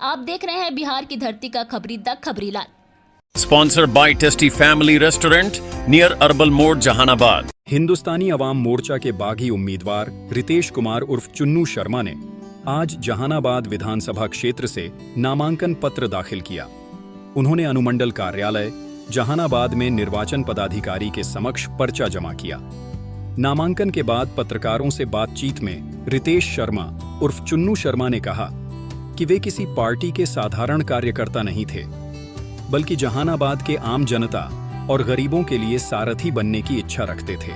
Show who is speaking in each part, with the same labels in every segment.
Speaker 1: आप देख रहे हैं बिहार की धरती का खबरी द खबरी लाल।
Speaker 2: Sponsored by Tasty Family Restaurant near Arbal Moड़, Jehanabad.
Speaker 3: Hindustani Awam Morcha के बागी उम्मीदवार रितेश कुमार उर्फ चुन्नू शर्मा ने आज जहानाबाद विधानसभा क्षेत्र से नामांकन पत्र दाखिल किया। उन्होंने अनुमंडल कार्यालय जहानाबाद में निर्वाचन पदाधिकारी के समक्ष पर्चा जमा किया। नामांकन के बाद पत्रकारों से बातचीत में रितेश शर्मा उर्फ चुन्नू शर्मा ने कहा कि वे किसी पार्टी के साधारण कार्यकर्ता नहीं थे, बल्कि जहानाबाद के आम जनता और गरीबों के लिए सारथी बनने की इच्छा रखते थे।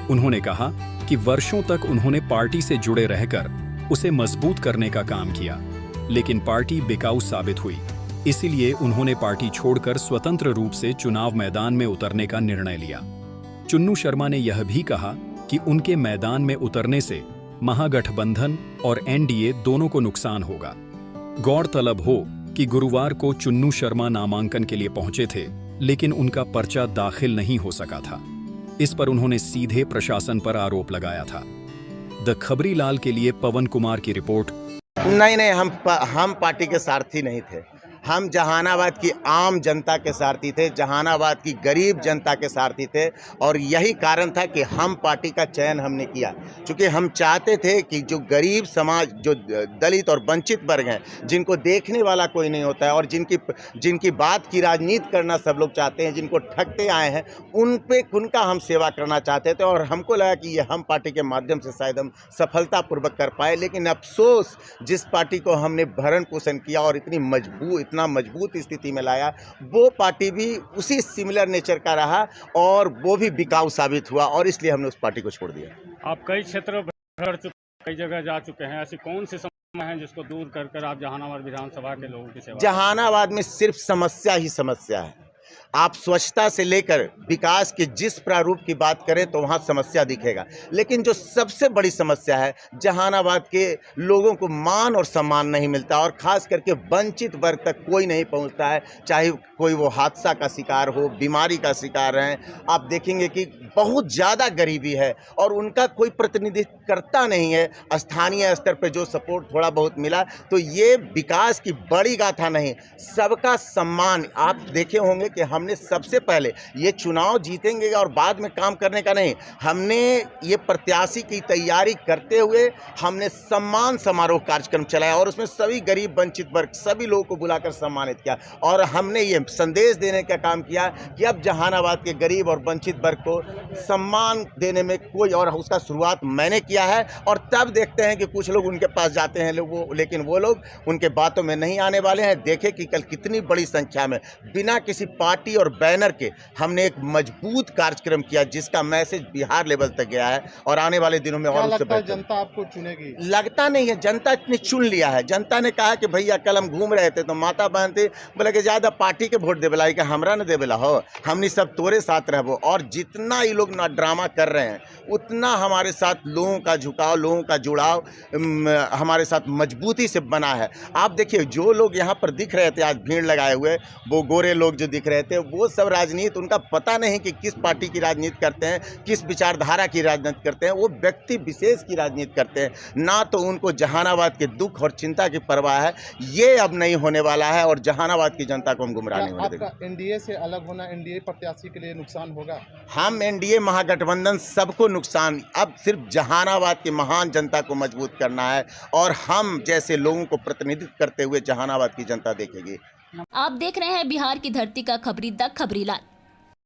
Speaker 3: उन्होंने कहा कि वर्षों तक उन्होंने पार्टी से जुड़े रहकर उसे मजबूत करने का काम किया, लेकिन पार्टी बिकाऊ साबित हुई। इसीलिए उन्होंने पार्टी छोड़कर स्वतंत्र रूप से चुनाव मैदान में उतरने का निर्णय लिया। चुन्नू शर्मा ने यह भी कहा कि उनके मैदान में उतरने से महागठबंधन और एनडीए दोनों को नुकसान होगा। गौरतलब हो कि गुरुवार को चुन्नू शर्मा नामांकन के लिए पहुंचे थे, लेकिन उनका पर्चा दाखिल नहीं हो सका था। इस पर उन्होंने सीधे प्रशासन पर आरोप लगाया था। द खबरी लाल के लिए पवन कुमार की रिपोर्ट।
Speaker 4: नहीं, हम पार्टी के सारथी नहीं थे। हम जहानाबाद की आम जनता के सारथी थे, जहानाबाद की गरीब जनता के सारथी थे, और यही कारण था कि हम पार्टी का चयन हमने किया, क्योंकि हम चाहते थे कि जो गरीब समाज, जो दलित और वंचित वर्ग हैं, जिनको देखने वाला कोई नहीं होता है और जिनकी बात की राजनीति करना सब लोग चाहते हैं, जिनको ठगते आए हैं, उनका हम सेवा करना चाहते थे। और हमको लगा कि ये हम पार्टी के माध्यम से शायद हम सफलतापूर्वक कर पाए। लेकिन अफसोस, जिस पार्टी को हमने भरण पोषण किया और इतना मजबूत स्थिति में लाया, वो पार्टी भी उसी सिमिलर नेचर का रहा और वो भी बिकाऊ साबित हुआ, और इसलिए हमने उस पार्टी को छोड़ दिया।
Speaker 5: आप कई क्षेत्रों पर कई जगह जा चुके हैं, ऐसी कौन सी समस्या है जिसको दूर कर आप जहानाबाद विधानसभा के लोगों की सेवा?
Speaker 4: जहानाबाद में सिर्फ समस्या ही समस्या है। आप स्वच्छता से लेकर विकास के जिस प्रारूप की बात करें तो वहाँ समस्या दिखेगा, लेकिन जो सबसे बड़ी समस्या है, जहानाबाद के लोगों को मान और सम्मान नहीं मिलता, और ख़ास करके वंचित वर्ग तक कोई नहीं पहुँचता है। चाहे कोई वो हादसा का शिकार हो, बीमारी का शिकार हैं, आप देखेंगे कि बहुत ज़्यादा गरीबी है और उनका कोई प्रतिनिधित्व करता नहीं है। स्थानीय स्तर पर जो सपोर्ट थोड़ा बहुत मिला, तो ये विकास की बड़ी गाथा नहीं, सबका सम्मान। आप देखे होंगे कि हमने सबसे पहले ये चुनाव जीतेंगे और बाद में काम करने का नहीं, हमने ये प्रत्याशी की तैयारी करते हुए हमने सम्मान समारोह कार्यक्रम चलाया, और उसमें सभी गरीब वंचित वर्ग, सभी लोगों को बुलाकर सम्मानित किया, और हमने ये संदेश देने का काम किया कि अब जहानाबाद के गरीब और वंचित वर्ग को सम्मान देने में कोई, और उसका शुरुआत मैंने किया है। और तब देखते हैं कि कुछ लोग उनके पास जाते हैं, लेकिन वो लोग उनके बातों में नहीं आने वाले हैं। देखें कि कल कितनी बड़ी संख्या में बिना किसी पार्टी और बैनर के हमने एक मजबूत कार्यक्रम किया, जिसका मैसेज बिहार लेवल तक गया है, और आने वाले दिनों में और उससे
Speaker 6: जनता आपको चुनेगी?
Speaker 4: लगता नहीं है, जनता ने चुन लिया है। जनता ने कहा कि भैया कल हम घूम रहे थे तो माता बहन थे, बोले कि ज़्यादा पार्टी के वोट देवेला कि हमरा न देवेला हो, हमने सब तोरे साथ रहबो। और जितना ये लोग ना ड्रामा कर रहे हैं, उतना हमारे साथ लोगों का झुकाव, लोगों का जुड़ाव हमारे साथ मजबूती से बना है। आप देखिए, जो लोग यहाँ पर दिख रहे थे आज भीड़ लगाए हुए, वो गोरे लोग जो दिख रहे थे, वो सब राजनीति, उनका पता नहीं कि किस पार्टी की राजनीति करते हैं, किस विचारधारा की राजनीति करते हैं। वो व्यक्ति विशेष की राजनीति करते हैं, ना तो उनको जहानाबाद के दुख और चिंता की परवाह है। ये अब नहीं होने वाला है, और जहानाबाद की जनता को हम गुमराह नहीं होने देंगे।
Speaker 6: एनडीए से अलग होना एनडीए प्रत्याशी के लिए नुकसान होगा?
Speaker 4: हम एनडीए महागठबंधन सबको नुकसान, अब सिर्फ जहानाबाद की महान जनता को मजबूत करना है, और हम जैसे लोगों को प्रतिनिधित्व करते हुए जहानाबाद की जनता देखेगी।
Speaker 1: आप देख रहे हैं बिहार की धरती का खबरी द खबरी लाल।